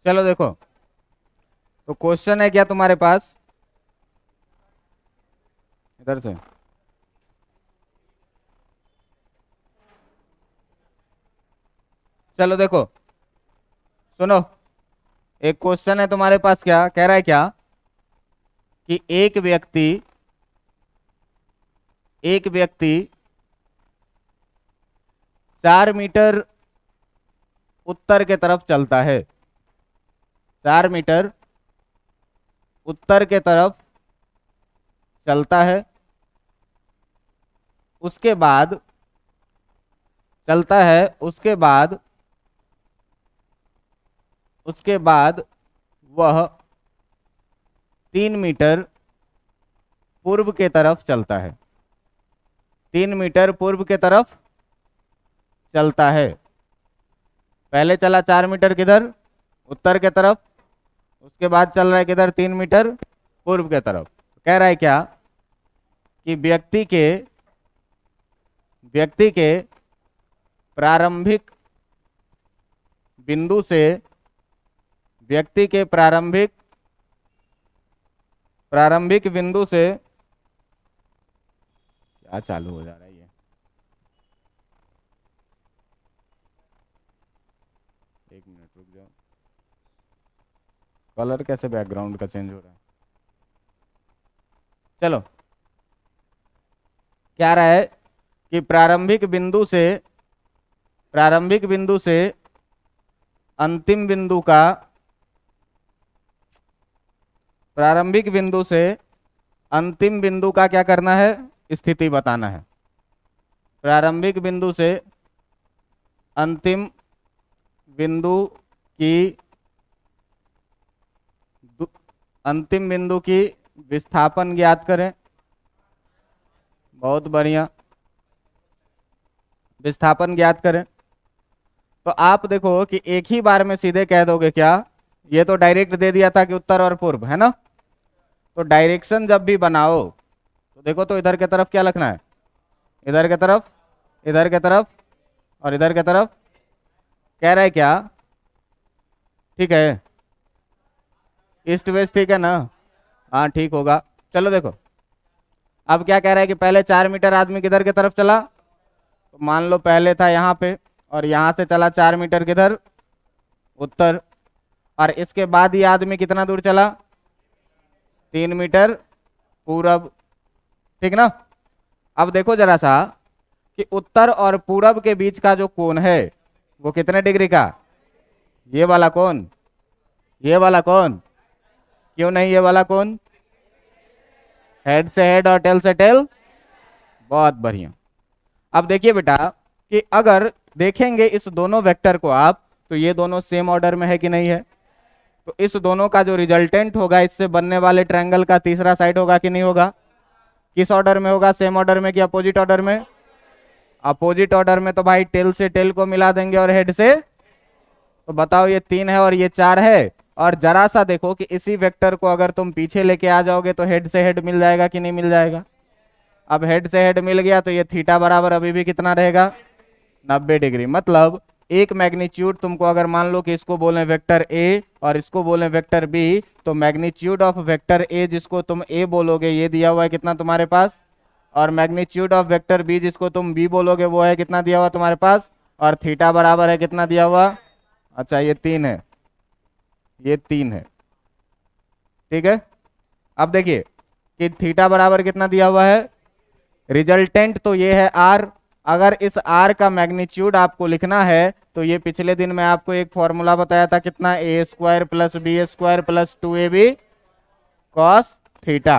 चलो देखो, तो क्वेश्चन है क्या तुम्हारे पास, इधर से। चलो देखो, सुनो, एक क्वेश्चन है तुम्हारे पास, क्या कह रहा है, क्या कि एक व्यक्ति 4 मीटर उत्तर के तरफ चलता है, 4 मीटर उत्तर के तरफ चलता है, उसके बाद चलता है, उसके बाद वह 3 मीटर पूर्व के तरफ चलता है, 3 मीटर पूर्व के तरफ चलता है। पहले चला 4 मीटर किधर, उत्तर के तरफ, उसके बाद चल रहा है किधर, 3 मीटर पूर्व के तरफ। कह रहा है क्या कि व्यक्ति के प्रारंभिक बिंदु से, व्यक्ति के प्रारंभिक बिंदु से, क्या चालू हो जा रहा है ये, एक मिनट रुक जाओ, कलर कैसे बैकग्राउंड का चेंज हो रहा है। चलो, क्या रहा है कि प्रारंभिक बिंदु से अंतिम बिंदु का, प्रारंभिक बिंदु से अंतिम बिंदु का क्या करना है, स्थिति बताना है। प्रारंभिक बिंदु से अंतिम बिंदु की अंतिम बिंदु की विस्थापन ज्ञात करें। बहुत बढ़िया, विस्थापन ज्ञात करें। तो आप देखो कि एक ही बार में सीधे कह दोगे क्या, ये तो डायरेक्ट दे दिया था कि उत्तर और पूर्व, है ना। तो डायरेक्शन जब भी बनाओ तो देखो, तो इधर की तरफ क्या लिखना है, इधर की तरफ, इधर की तरफ और इधर की तरफ। कह रहा है क्या, ठीक है, ईस्ट वेस्ट, ठीक है ना, हाँ ठीक होगा। चलो देखो, अब क्या कह रहा है कि पहले 4 मीटर आदमी किधर की तरफ चला, तो मान लो पहले था यहाँ पे, और यहाँ से चला 4 मीटर किधर, उत्तर, और इसके बाद ये आदमी कितना दूर चला, 3 मीटर पूरब, ठीक ना। अब देखो जरा सा कि उत्तर और पूरब के बीच का जो कोण है वो कितने डिग्री का, ये वाला कोण, ये वाला कोण, क्यों नहीं ये वाला कोण, हेड से हेड और टेल से टेल। बहुत बढ़िया। अब देखिए बेटा कि अगर देखेंगे इस दोनों वेक्टर को आप, तो ये दोनों सेम ऑर्डर में है कि नहीं है, तो इस दोनों का जो रिजल्टेंट होगा इससे बनने वाले ट्रायंगल का तीसरा साइड होगा कि नहीं होगा, किस ऑर्डर में होगा, सेम ऑर्डर में कि अपोजिट ऑर्डर में, अपोजिट ऑर्डर में। तो भाई टेल से टेल को मिला देंगे और हेड से, तो बताओ ये 3 है और ये 4 है। और जरा सा देखो कि इसी वेक्टर को अगर तुम पीछे लेके आ जाओगे तो हेड से हेड मिल जाएगा कि नहीं मिल जाएगा। अब हेड से हेड मिल गया तो ये थीटा बराबर अभी भी कितना रहेगा, 90 डिग्री। मतलब एक मैग्नीट्यूड तुमको अगर मान लो कि इसको बोले वेक्टर ए और इसको बोले वेक्टर बी, तो मैग्नीट्यूड ऑफ वेक्टर ए जिसको तुम ए बोलोगे ये दिया हुआ है कितना तुम्हारे पास, और मैग्नीट्यूड ऑफ वेक्टर बी जिसको तुम बी बोलोगे वो है कितना दिया हुआ तुम्हारे पास, और थीटा बराबर है कितना दिया हुआ, अच्छा ये 3 है, ये 3 है, ठीक है। अब देखिए कि थीटा बराबर कितना दिया हुआ है, रिजल्टेंट तो ये है आर। अगर इस आर का मैग्नीट्यूड आपको लिखना है तो ये पिछले दिन मैं आपको एक फॉर्मूला बताया था, कितना, a square plus b square plus 2ab cos theta.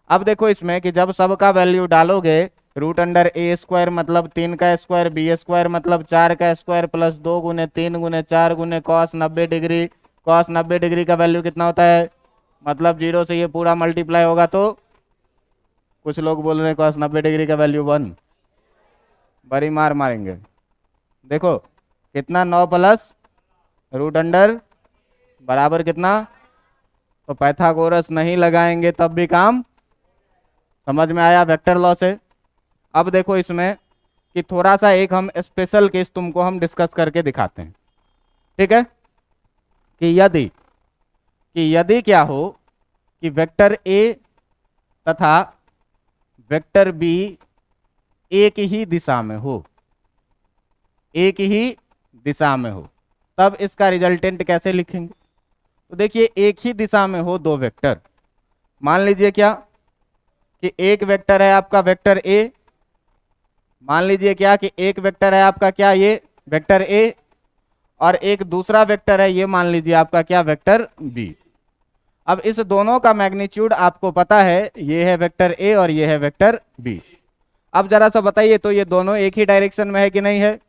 अब देखो इसमें कि जब सबका वैल्यू डालोगे, रूट अंडर ए स्क्वायर मतलब 3 का स्क्वायर, बी स्क्वायर मतलब 4 का स्क्वायर प्लस 2 गुने 3 गुने 4 गुने कॉस 90 डिग्री, कॉस 90 डिग्री का वैल्यू कितना होता है, मतलब 0 से ये पूरा मल्टीप्लाई होगा तो कुछ लोग बोल रहे हैं कॉस 90 डिग्री का वैल्यू 1, बड़ी मार मारेंगे। देखो कितना, 9 प्लस रूट अंडर बराबर कितना, तो पाइथागोरस नहीं लगाएंगे तब भी काम समझ में आया वेक्टर लॉ से। अब देखो इसमें कि थोड़ा सा एक हम स्पेशल केस तुमको हम डिस्कस करके दिखाते हैं, ठीक है। कि यदि क्या हो कि वेक्टर ए तथा वेक्टर बी एक ही दिशा में हो, एक ही दिशा में हो, तब इसका रिजल्टेंट कैसे लिखेंगे? तो देखिए, एक ही दिशा में हो दो वेक्टर, मान लीजिए क्या कि एक वेक्टर है आपका वेक्टर ए, मान लीजिए क्या कि एक वेक्टर है आपका क्या ये वेक्टर ए, और एक दूसरा वेक्टर है ये मान लीजिए आपका क्या वेक्टर बी। अब इस दोनों का मैग्नीट्यूड आपको पता है, ये है वेक्टर ए और ये है वेक्टर बी। अब जरा सा बताइए, तो ये दोनों एक ही डायरेक्शन में है कि नहीं है?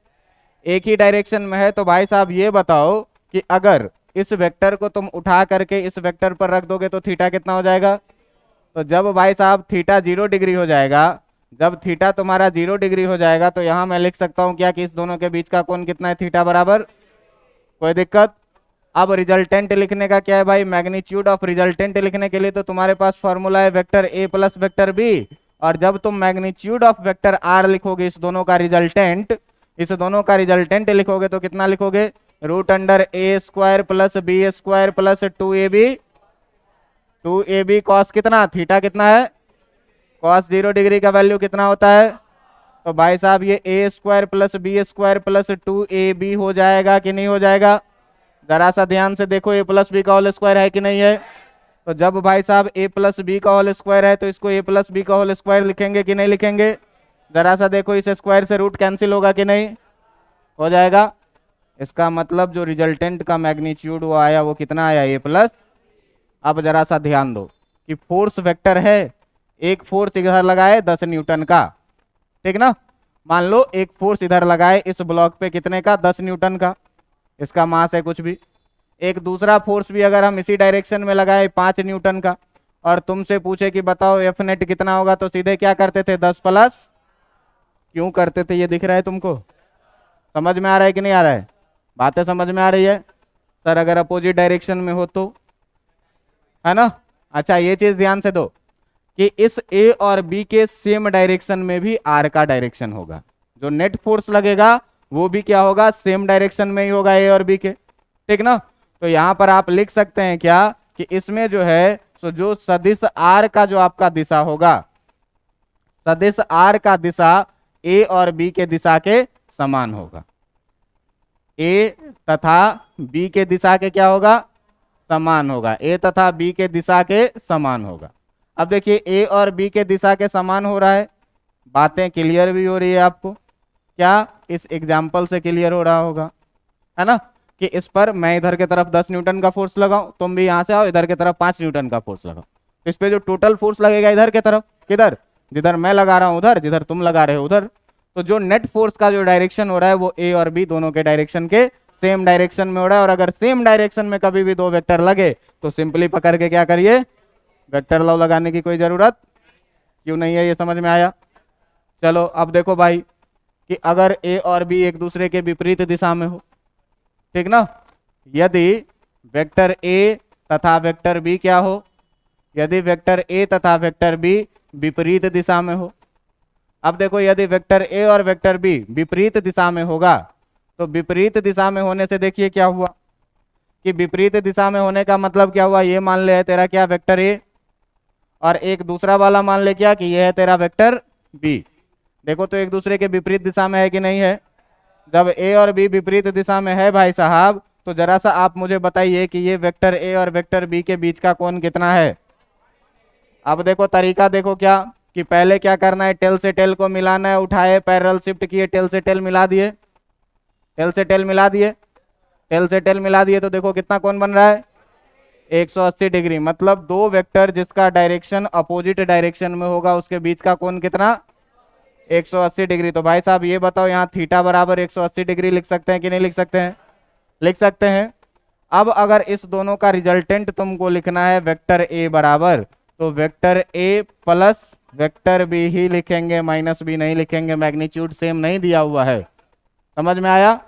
एक ही डायरेक्शन में है। तो भाई साहब ये बताओ कि अगर इस वेक्टर को तुम उठा करके इस वेक्टर पर रख दोगे तो थीटा कितना हो जाएगा? तो जब भाई साहब थीटा 0 डिग्री हो जाएगा, जब थीटा तुम्हारा 0 डिग्री हो जाएगा, तो यहां मैं लिख सकता हूं क्या कि इस दोनों के बीच का कोण कितना है? थीटा बराबर। कोई दिक्कत? अब रिजल्टेंट लिखने का क्या है भाई? मैग्नीट्यूड ऑफ रिजल्टेंट लिखने के लिए तो तुम्हारे पास फॉर्मूला है वेक्टर ए प्लस वेक्टर बी, और जब तुम मैग्नीट्यूड ऑफ वेक्टर आर लिखोगे, इस दोनों का रिजल्टेंट लिखोगे तो कितना लिखोगे? √a² plus b² plus 2ab cos कितना? थीटा कितना है? कॉस 0 डिग्री का वैल्यू कितना होता है? तो भाई साहब ये a² plus b² plus 2ab हो जाएगा कि नहीं हो जाएगा? जरा सा ध्यान से देखो, a प्लस बी का होल स्क्वायर है कि नहीं है? तो जब भाई साहब a प्लस बी का होल स्क्वायर है तो इसको a प्लस बी का होल स्क्वायर लिखेंगे कि नहीं लिखेंगे? जरा सा देखो, इस स्क्वायर से रूट कैंसिल होगा कि नहीं? हो जाएगा। इसका मतलब जो रिजल्टेंट का मैग्नीट्यूड वो आया, वो कितना आया? a plus. अब जरा सा ध्यान दो कि फोर्स वेक्टर है, एक फोर्स इधर लगाए 10 न्यूटन का, ठीक ना? मान लो एक फोर्स इधर लगाए इस ब्लॉक पे कितने का? 10 न्यूटन का, इसका मास है कुछ भी। एक दूसरा फोर्स भी अगर हम इसी डायरेक्शन में लगाए 5 न्यूटन का, और तुमसे पूछे कि बताओ एफ नेट कितना होगा, तो सीधे क्या करते थे? 10 प्लस। क्यों करते थे ये दिख रहा है तुमको? समझ में आ रहा है कि नहीं आ रहा है? बातें समझ में आ रही है? सर अगर अपोजिट डायरेक्शन में हो तो, है ना? अच्छा, ये चीज ध्यान से दो कि इस ए और बी के सेम डायरेक्शन में भी आर का डायरेक्शन होगा, जो नेट फोर्स लगेगा वो भी क्या होगा? सेम डायरेक्शन में ही होगा ए और बी के, ठीक ना? तो यहां पर आप लिख सकते हैं क्या कि इसमें जो है तो जो सदिश आर का जो आपका दिशा होगा, सदिश आर का दिशा ए और बी के दिशा के समान होगा। ए तथा बी के दिशा के क्या होगा? समान होगा। ए तथा बी के दिशा के समान होगा। अब देखिए, ए और बी के दिशा के समान हो रहा है, बातें क्लियर भी हो रही है आपको? क्या इस एग्जाम्पल से क्लियर हो रहा होगा, है ना? कि इस पर मैं इधर के तरफ 10 न्यूटन का फोर्स लगाऊं, तुम भी यहां से आओ इधर के तरफ 5 न्यूटन का फोर्स लगाओ, इस पे जो टोटल फोर्स लगेगा इधर के तरफ, किधर? जिधर मैं लगा रहा हूं उधर, जिधर तुम लगा रहे हो उधर। तो जो नेट फोर्स का जो डायरेक्शन हो रहा है वो ए और बी दोनों के डायरेक्शन के सेम डायरेक्शन में हो रहा है। और अगर सेम डायरेक्शन में कभी भी दो वेक्टर लगे तो सिंपली पकड़ के क्या करिए? वेक्टर लॉ लगाने की कोई जरूरत क्यों नहीं है। ये समझ में आया? चलो अब देखो भाई कि अगर ए और बी एक दूसरे के विपरीत दिशा में हो, ठीक ना? यदि वेक्टर ए तथा वेक्टर बी क्या हो? यदि वेक्टर ए तथा वेक्टर बी विपरीत दिशा में हो। अब देखो, यदि वेक्टर ए और वेक्टर बी विपरीत दिशा में होगा, तो विपरीत दिशा में होने से देखिए क्या हुआ कि विपरीत दिशा में होने का मतलब क्या हुआ? ये मान ले है तेरा क्या वेक्टर ए, और एक दूसरा वाला मान ले क्या कि ये है तेरा वेक्टर बी। देखो तो एक दूसरे के विपरीत दिशा में है कि नहीं है? जब ए और बी विपरीत दिशा में है भाई साहब, तो जरा सा आप मुझे बताइए कि ये वेक्टर ए और वेक्टर बी के बीच का कोण कितना है? अब देखो तरीका देखो क्या कि पहले क्या करना है? टेल से टेल को मिलाना है, उठाए पैरेलल शिफ्ट किए, टेल से टेल मिला दिए, टेल से टेल मिला दिए, टेल से टेल मिला दिए, तो देखो कितना कोण बन रहा है? 180 डिग्री। मतलब दो वेक्टर जिसका डायरेक्शन अपोजिट डायरेक्शन में होगा उसके बीच का कोण कितना? 180 डिग्री। तो भाई साहब ये बताओ, यहाँ थीटा बराबर 180 डिग्री लिख सकते हैं कि नहीं लिख सकते हैं? लिख सकते हैं। अब अगर इस दोनों का रिजल्टेंट तुमको लिखना है वेक्टर ए बराबर, तो वेक्टर ए प्लस वेक्टर बी ही लिखेंगे, माइनस बी नहीं लिखेंगे, मैग्नीट्यूड सेम नहीं दिया हुआ है। समझ में आया?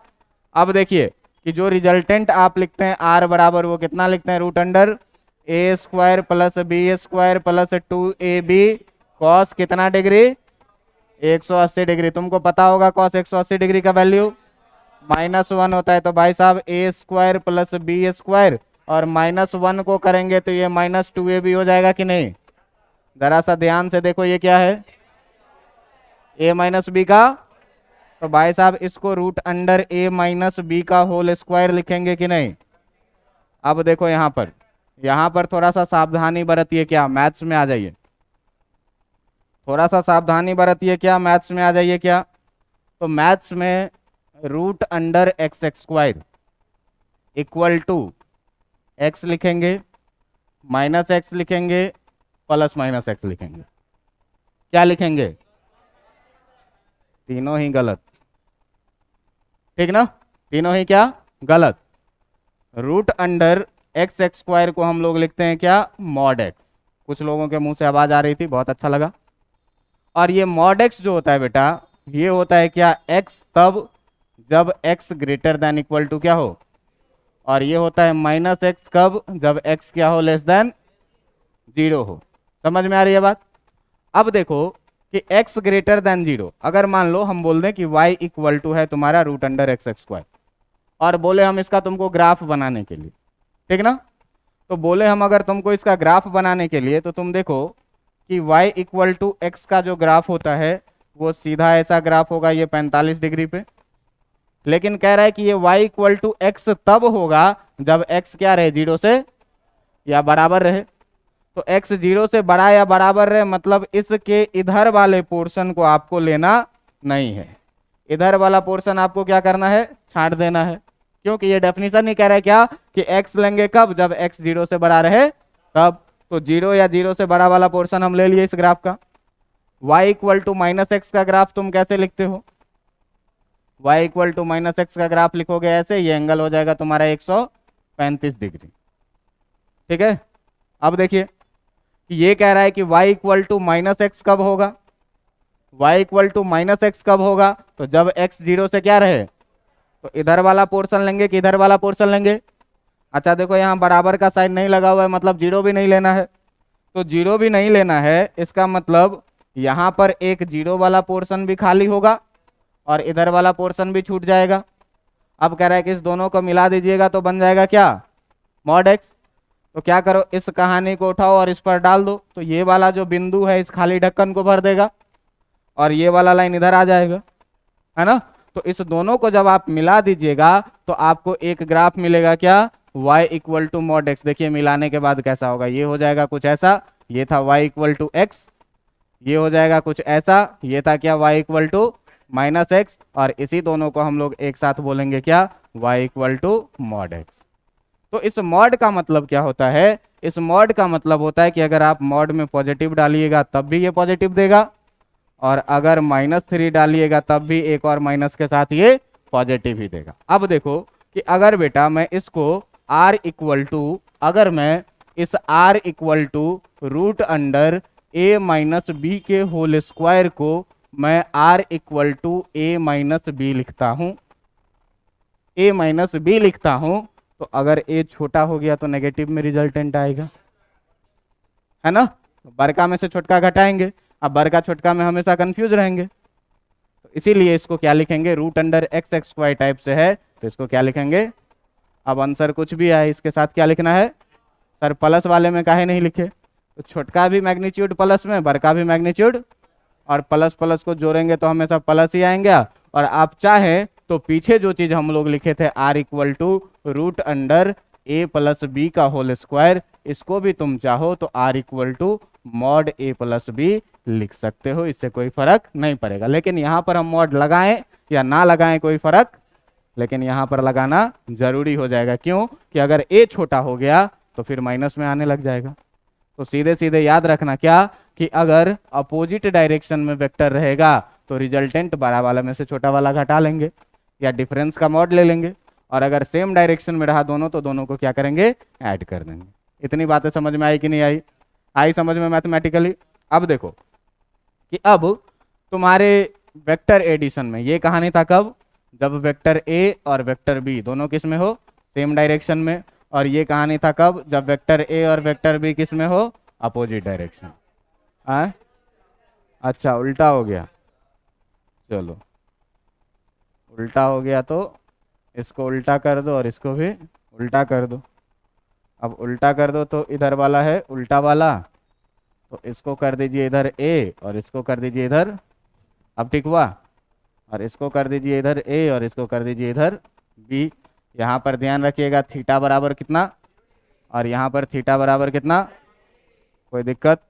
अब देखिए कि जो रिजल्टेंट आप लिखते हैं आर बराबर वो कितना लिखते हैं? √a² plus b² plus 2ab cos कितना डिग्री? 180 डिग्री। तुमको पता होगा कॉस 180 डिग्री का वैल्यू? -1 होता है, तो भाई साहब ए स्क्वायर प्लस बी स्क्वायर, और -1 को करेंगे तो ये -2a भी हो जाएगा कि नहीं। जरा सा ध्यान से देखो, ये क्या है, a माइनस बी का, तो भाई साहब इसको root under a minus B का होल स्क्वायर लिखेंगे कि नहीं। अब देखो यहाँ पर थोड़ा सा सावधानी बरतिए, क्या मैथ्स में आ जाइए, थोड़ा सा सावधानी बरतिए, क्या मैथ्स में आ जाइए क्या। तो मैथ्स में root under X square equal to X लिखेंगे, माइनस एक्स लिखेंगे, प्लस माइनस एक्स लिखेंगे, क्या लिखेंगे, तीनों ही गलत, ठीक ना, तीनों ही क्या गलत। रूट अंडर एक्स स्क्वायर को हम लोग लिखते हैं क्या, मॉड एक्स। कुछ लोगों के मुंह से आवाज आ रही थी, बहुत अच्छा लगा। और ये मॉड एक्स जो होता है बेटा, ये होता है क्या, एक्स तब जब X greater than equal to क्या हो, और ये होता है माइनस एक्स कब, जब एक्स क्या हो, लेस देन 0 हो। समझ में आ रही है बात। अब देखो कि x ग्रेटर देन 0, अगर मान लो हम बोल दें कि y इक्वल टू है तुम्हारा रूट अंडर एक्स स्क्वायर, और बोले हम इसका तुमको ग्राफ बनाने के लिए, ठीक ना, तो बोले हम अगर तुमको इसका ग्राफ बनाने के लिए, तो तुम देखो कि y इक्वल टू एक्स का जो ग्राफ होता है वो सीधा ऐसा ग्राफ होगा, ये 45 डिग्री पे। लेकिन कह रहा है कि ये y इक्वल टू एक्स तब होगा जब x क्या रहे, 0 से या बराबर रहे। तो x 0 से बड़ा या बराबर रहे, मतलब इसके इधर वाले पोर्शन को आपको लेना नहीं है, इधर वाला पोर्शन आपको क्या करना है, छांट देना है। क्योंकि ये डेफिनेशन नहीं कह रहा है क्या कि x लेंगे कब, जब x 0 से बड़ा रहे तब। तो 0 या 0 से बड़ा वाला पोर्शन हम ले लिए इस ग्राफ का। y equal to minus X का ग्राफ तुम कैसे लिखते हो, y equal to minus X का ग्राफ लिखोगे ऐसे, ये एंगल हो जाएगा तुम्हारा 135 डिग्री, ठीक है। अब देखिए कि ये कह रहा है कि y equal to minus X कब होगा, y equal to minus X कब होगा, तो जब x 0 से क्या रहे, तो इधर वाला पोर्शन लेंगे कि इधर वाला पोर्शन लेंगे। अच्छा देखो यहाँ बराबर का साइन नहीं लगा हुआ है, मतलब 0 भी नहीं लेना है, तो 0 भी नहीं लेना है, इसका मतलब यहाँ पर एक 0 वाला पोर्शन भी खाली होगा और इधर वाला पोर्शन भी छूट जाएगा। अब कह रहा है कि इस दोनों को मिला दीजिएगा तो बन जाएगा क्या, मॉड एक्स। तो क्या करो, इस कहानी को उठाओ और इस पर डाल दो, तो ये वाला जो बिंदु है इस खाली ढक्कन को भर देगा और ये वाला लाइन इधर आ जाएगा, है ना। तो इस दोनों को जब आप मिला दीजिएगा तो आपको एक ग्राफ मिलेगा क्या, y equal to mod X. देखिए मिलाने के बाद कैसा होगा, ये हो जाएगा कुछ ऐसा, ये था y इक्वल टू एक्स, ये हो जाएगा कुछ ऐसा, ये था क्या y equal to minus X, और इसी दोनों को हम लोग एक साथ बोलेंगे क्या, y equal to mod X. तो इस मॉड का मतलब क्या होता है, इस मॉड का मतलब होता है कि अगर आप मॉड में पॉजिटिव डालिएगा तब भी ये पॉजिटिव देगा, और अगर -3 डालिएगा तब भी एक और माइनस के साथ ये पॉजिटिव ही देगा। अब देखो कि अगर बेटा मैं इसको r इक्वल टू, अगर मैं इस r equal to root under a minus B के होल स्क्वायर को मैं r equal to a minus B लिखता हूं, a माइनस बी लिखता हूं, तो अगर a छोटा हो गया तो नेगेटिव में रिजल्टेंट आएगा, है ना। बड़का में से छोटका घटाएंगे, अब बड़का छोटका में हमेशा कंफ्यूज रहेंगे, तो इसीलिए इसको क्या लिखेंगे, root under X square type से है तो इसको क्या लिखेंगे। अब आंसर कुछ भी आए इसके साथ क्या लिखना है, सर प्लस वाले में काहे नहीं लिखे, तो छोटका भी मैग्नीट्यूड प्लस में, बड़का भी मैग्नीट्यूड, और प्लस प्लस को जोड़ेंगे तो हमेशा प्लस ही आएंगे। और आप चाहें तो पीछे जो चीज हम लोग लिखे थे r equal to root under a plus B का होल स्क्वायर, इसको भी तुम चाहो तो r equal to mod a plus B लिख सकते हो, इससे कोई फर्क नहीं पड़ेगा। लेकिन यहाँ पर हम मॉड लगाएं या ना लगाएं कोई फर्क, लेकिन यहाँ पर लगाना जरूरी हो जाएगा। क्यों कि अगर a छोटा हो गया तो फिर माइनस में आने लग जाएगा। तो सीधे सीधे याद रखना क्या कि अगर अपोजिट डायरेक्शन में वेक्टर रहेगा तो रिजल्टेंट बड़ा वाला में से छोटा वाला घटा लेंगे या डिफरेंस का मॉड ले लेंगे, और अगर सेम डायरेक्शन में रहा दोनों तो दोनों को क्या करेंगे, ऐड कर देंगे। इतनी बातें समझ में आई कि नहीं आई, आई समझ में मैथमेटिकली। अब देखो कि अब तुम्हारे वेक्टर एडिशन में ये कहानी था कब, जब वेक्टर ए और वेक्टर बी दोनों किस में हो, सेम डायरेक्शन में, और ये कहानी था कब, जब वेक्टर ए और वेक्टर बी किस में हो, अपोजिट डायरेक्शन। अच्छा उल्टा हो गया, चलो उल्टा हो गया तो इसको उल्टा कर दो और इसको भी उल्टा कर दो। अब उल्टा कर दो तो इधर वाला है उल्टा वाला, तो इसको कर दीजिए इधर ए और इसको कर दीजिए इधर, अब ठीक हुआ। और इसको कर दीजिए इधर ए और इसको कर दीजिए इधर बी। यहाँ पर ध्यान रखिएगा थीटा बराबर कितना, और यहाँ पर थीटा बराबर कितना। कोई दिक्कत?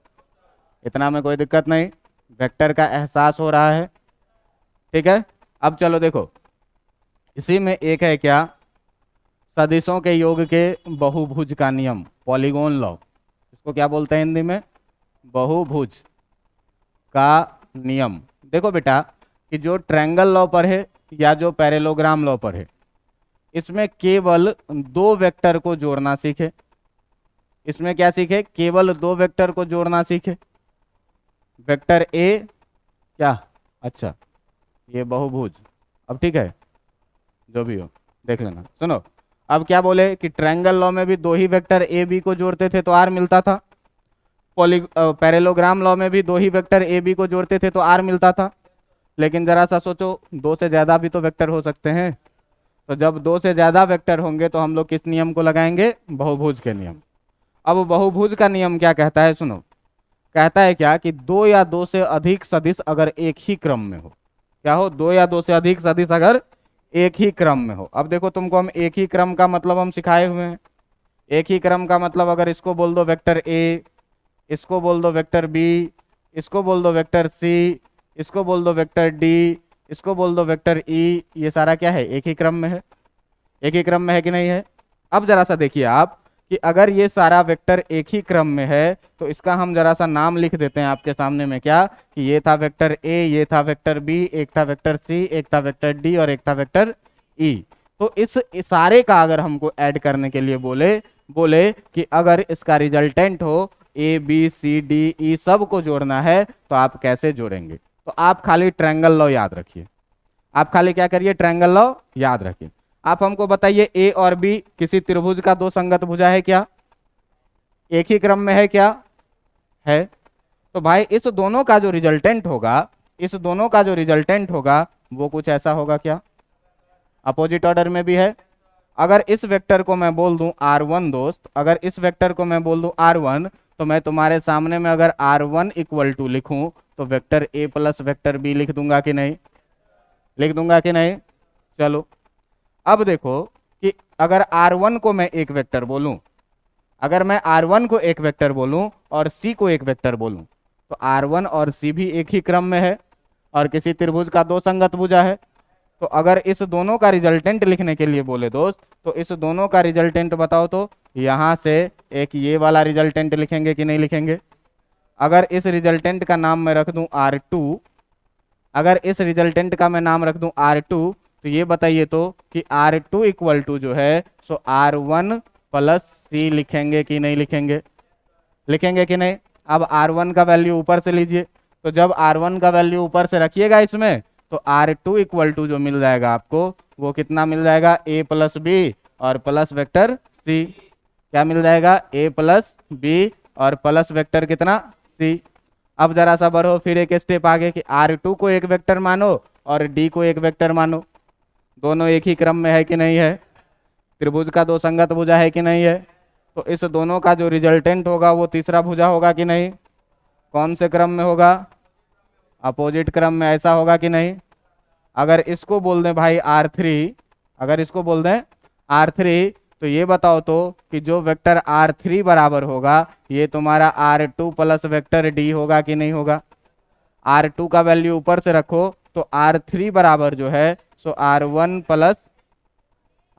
इतना में कोई दिक्कत नहीं, वेक्टर का एहसास हो रहा है, ठीक है। अब चलो देखो, इसी में एक है क्या, सदिशों के योग के बहुभुज का नियम, पॉलीगॉन लॉ। इसको क्या बोलते हैं हिंदी में? बहुभुज का नियम। देखो बेटा कि जो ट्रायंगल लॉ पर है या जो पैरेललोग्राम लॉ पर है, इसमें केवल दो वेक्टर को जोड़ना सीखे। इसमें क्या सीखे? केवल दो वेक्टर को जोड़ना सीखे। वेक्टर ए क्या, अच्छा ये बहुभुज, अब ठीक है जो भी हो देख लेना। सुनो, अब क्या बोले कि ट्रायंगल लॉ में भी दो ही वेक्टर ए बी को जोड़ते थे तो आर मिलता था, पैरेललोग्राम लॉ में भी दो ही वेक्टर ए बी को जोड़ते थे तो आर मिलता था। लेकिन जरा सा सोचो, दो से ज्यादा भी तो वेक्टर हो सकते हैं, तो जब दो से ज्यादा वेक्टर होंगे तो हम लोग किस नियम को लगाएंगे? बहुभुज के नियम। अब बहुभुज का नियम क्या कहता है? सुनो, कहता है क्या कि दो या दो से अधिक सदिश अगर एक ही क्रम में हो, क्या हो? दो या दो से अधिक सदिश अगर एक ही क्रम में हो। अब देखो तुमको हम एक ही क्रम का मतलब हम सिखाए हुए हैं। एक ही क्रम का मतलब अगर इसको बोल दो वेक्टर ए, इसको बोल दो वेक्टर बी, इसको बोल दो वेक्टर सी, इसको बोल दो वेक्टर डी, इसको बोल दो वेक्टर ई, ये सारा क्या है? एक ही क्रम में है। एक ही क्रम में है कि नहीं है? अब जरा सा देखिए आप कि अगर ये सारा वेक्टर एक ही क्रम में है तो इसका हम जरा सा नाम लिख देते हैं आपके सामने में, क्या कि ये था वेक्टर ए, ये था वेक्टर बी, एक था वेक्टर सी, एक था वेक्टर डी और एक था वेक्टर ई। तो इस सारे का अगर हमको ऐड करने के लिए बोले कि अगर इसका रिजल्टेंट हो A B C D E सब को जोड़ना है तो आप कैसे जोड़ेंगे? तो आप खाली ट्रायंगल लॉ याद रखिए। आप खाली क्या करिए? ट्रायंगल लॉ याद रखिए। आप हमको बताइए ए और बी किसी त्रिभुज का दो संगत भुजा है क्या? एक ही क्रम में है क्या? है। तो भाई इस दोनों का जो रिजल्टेंट होगा, इस दोनों का जो रिजल्टेंट होगा वो कुछ ऐसा होगा क्या? अपोजिट ऑर्डर में भी है। अगर इस वेक्टर को मैं बोल दूं R1 दोस्त, अगर इस वेक्टर को मैं बोल दूं R1, तो मैं तुम्हारे सामने में अगर R1 इक्वल टू लिखूं तो वेक्टर ए प्लस वेक्टर बी लिख दूंगा कि नहीं? लिख दूंगा कि नहीं? चलो अब देखो कि अगर R1 को मैं एक वेक्टर बोलूं, अगर मैं R1 को एक वेक्टर बोलूं और C को एक वेक्टर बोलूं, तो R1 और C भी एक ही क्रम में है और किसी त्रिभुज का दो संगत भुजा है। तो अगर इस दोनों का रिजल्टेंट लिखने के लिए बोले दोस्त, तो इस दोनों का रिजल्टेंट बताओ तो यहां से एक ये वाला रिजल्टेंट लिखेंगे कि नहीं लिखेंगे? अगर इस रिजल्टेंट का नाम मैं रख दूं R2, अगर इस रिजल्टेंट का मैं नाम रख दूं R2, तो ये बताइए तो कि R2 इक्वल टू जो है सो R1 प्लस सी लिखेंगे कि नहीं लिखेंगे? लिखेंगे कि नहीं? अब R1 का वैल्यू ऊपर से लीजिए, तो जब R1 का वैल्यू ऊपर से रखिएगा इसमें, तो R2 इक्वल टू जो मिल जाएगा आपको वो कितना मिल जाएगा? ए प्लस बी और प्लस वेक्टर सी। क्या मिल जाएगा? ए प्लस बी और प्लस वेक्टर कितना? सी। अब जरा सा बढ़ो फिर एक स्टेप आगे कि R2 को एक वेक्टर मानो और D को एक वेक्टर मानो। दोनों एक ही क्रम में है कि नहीं है? त्रिभुज का दो संगत भुजा है कि नहीं है? तो इस दोनों का जो रिजल्टेंट होगा वो तीसरा भुजा होगा कि नहीं? कौन से क्रम में होगा? अपोजिट क्रम में। ऐसा होगा कि नहीं? अगर इसको बोल दें भाई R3, अगर इसको बोल दें R3, तो ये बताओ तो कि जो वेक्टर R3 बराबर होगा ये तुम्हारा R2 प्लस वेक्टर D होगा कि नहीं होगा? R2 का वैल्यू ऊपर से रखो तो R3 बराबर जो है सो R1 प्लस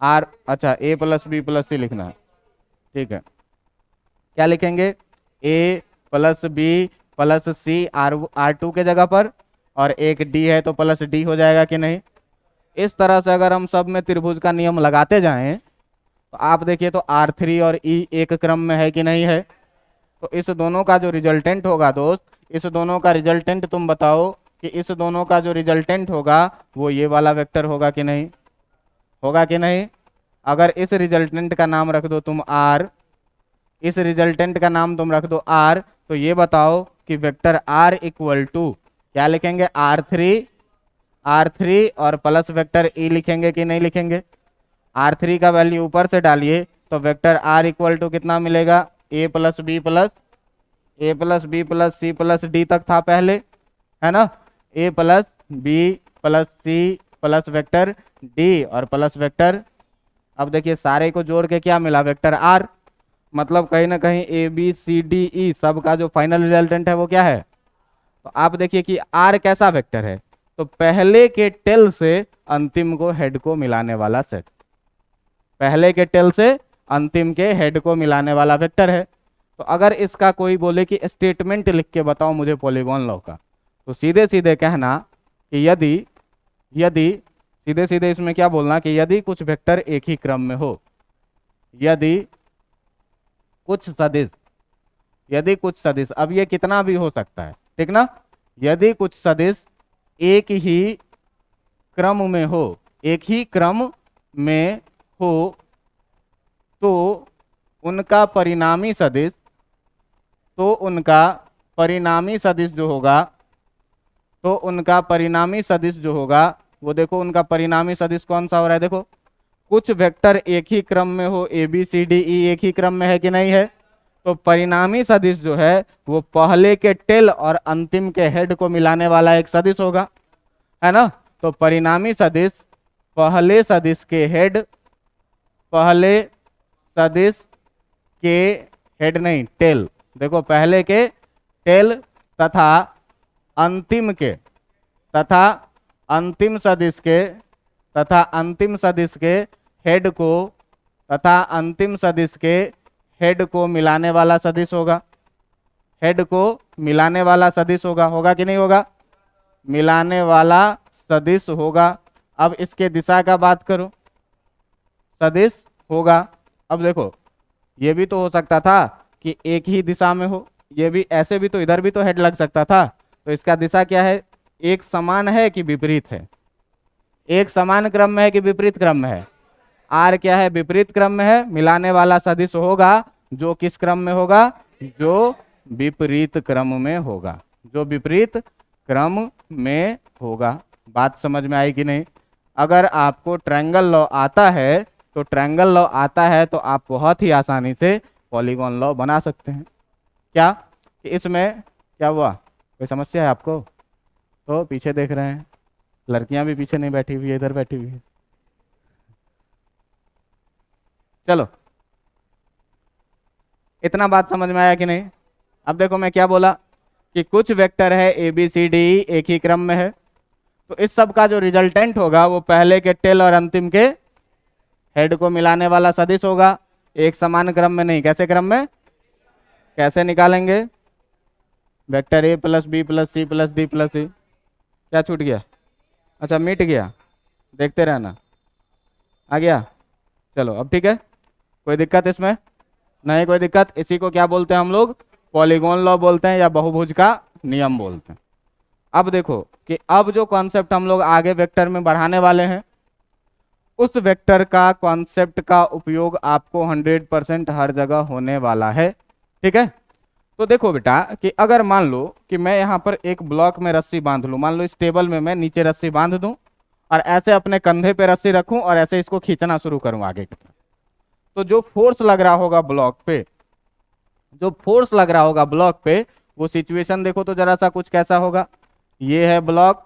R, अच्छा A plus B plus C लिखना है, ठीक है। क्या लिखेंगे? A plus B plus C R2 के जगह पर, और एक D है तो प्लस D हो जाएगा कि नहीं? इस तरह से अगर हम सब में त्रिभुज का नियम लगाते जाएं तो आप देखिए तो R3 और E एक क्रम में है कि नहीं है? तो इस दोनों का जो रिजल्टेंट होगा दोस्त, इस दोनों का रिजल्टेंट तुम बताओ कि इस दोनों का जो रिजल्टेंट होगा वो ये वाला वेक्टर होगा कि नहीं? होगा कि नहीं? अगर इस रिजल्टेंट का नाम रख दो तुम R, इस रिजल्टेंट का नाम तुम रख दो R, तो ये बताओ कि वेक्टर R इक्वल टू क्या लिखेंगे? R3 और प्लस वेक्टर E लिखेंगे कि नहीं लिखेंगे? R3 का वैल्यू ऊपर से डालिए तो वेक्टर R इक्वल टू कितना मिलेगा, a plus B plus C plus D तक था पहले, है ना, a plus B plus C plus vector D और प्लस वेक्टर, अब देखिए सारे को जोड़ के क्या मिला, वेक्टर आर। मतलब कहीं ना कहीं A B C D E सब का जो फाइनल रिजल्टेंट है वो क्या है। तो आप देखिए कि आर कैसा वेक्टर है, तो पहले के टेल से अंतिम को हेड को मिलाने वाला सेट, पहले के टेल से अंतिम के हेड को मिलाने वाला वेक्टर है। तो अगर इसका कोई बोले कि स्टेटमेंट लिख के बताओ मुझे पॉलीगॉन लॉ का, तो सीधे सीधे कहना कि यदि सीधे सीधे इसमें क्या बोलना कि यदि कुछ वेक्टर एक ही क्रम में हो, यदि कुछ सदिश, अब ये कितना भी हो सकता है, ठीक ना, यदि कुछ सदिश एक ही क्रम में हो, एक ही क्रम में हो, तो उनका परिणामी सदिश, जो होगा, वो देखो उनका परिणामी सदिश कौन सा हो रहा है, देखो कुछ वेक्टर एक ही क्रम में हो, A B C D E एक ही क्रम में है कि नहीं है, तो परिणामी सदिश जो है वो पहले के टेल और अंतिम के हेड को मिलाने वाला एक सदिश होगा, है ना। तो परिणामी सदिश पहले सदिश के हेड नहीं टेल, देखो पहले के टेल तथा अंतिम सदिश के हेड को तथा अंतिम सदिश के हेड को मिलाने वाला सदिश होगा, होगा कि नहीं होगा, मिलाने वाला सदिश होगा। अब इसके दिशा का बात करो, सदिश होगा। अब देखो ये भी तो हो सकता था कि एक ही दिशा में हो, ये भी ऐसे भी तो इधर भी तो हेड लग सकता था, तो इसका दिशा क्या है, एक समान है कि विपरीत है, एक समान क्रम में है कि विपरीत क्रम में है, आर क्या है, विपरीत क्रम में है, मिलाने वाला सदिश होगा जो किस क्रम में होगा, जो विपरीत क्रम में होगा, बात समझ में आई कि नहीं। अगर आपको ट्रायंगल लॉ आता है तो आप बहुत ही आसानी से पॉलीगॉन लॉ बना सकते हैं। क्या कि इसमें क्या हुआ, कोई समस्या है आपको, तो पीछे देख रहे हैं, लड़कियां भी पीछे नहीं बैठी हुई है, इधर बैठी हुई है। चलो इतना बात समझ में आया कि नहीं। अब देखो मैं क्या बोला कि कुछ वेक्टर है ए बी सी डी एक ही क्रम में है, तो इस सब का जो रिजल्टेंट होगा वो पहले के टेल और अंतिम के हेड को मिलाने वाला सदिश होगा, एक समान क्रम में नहीं, कैसे क्रम में, कैसे निकालेंगे, वेक्टर ए प्लस बी प्लस सी प्लस डी प्लस सी, क्या छूट गया, अच्छा मिट गया, देखते रहना, आ गया। चलो अब ठीक है, कोई दिक्कत इसमें नहीं, कोई दिक्कत। इसी को क्या बोलते हैं हम लोग, पॉलीगॉन लॉ बोलते हैं या बहुभुज का नियम बोलते हैं। अब देखो कि अब जो कॉन्सेप्ट हम लोग आगे वेक्टर में बढ़ाने वाले हैं, उस वेक्टर का कॉन्सेप्ट का उपयोग आपको 100% हर जगह होने वाला है, ठीक है। तो देखो बेटा कि अगर मान लो कि मैं यहाँ पर एक ब्लॉक में रस्सी बांध लूँ, मान लो इस टेबल में मैं नीचे रस्सी बांध दूं और ऐसे अपने कंधे पे रस्सी रखूं और ऐसे इसको खींचना शुरू करूं आगे की तरफ, तो जो फोर्स लग रहा होगा ब्लॉक पे, वो सिचुएशन देखो तो जरा सा कुछ कैसा होगा। ये है ब्लॉक,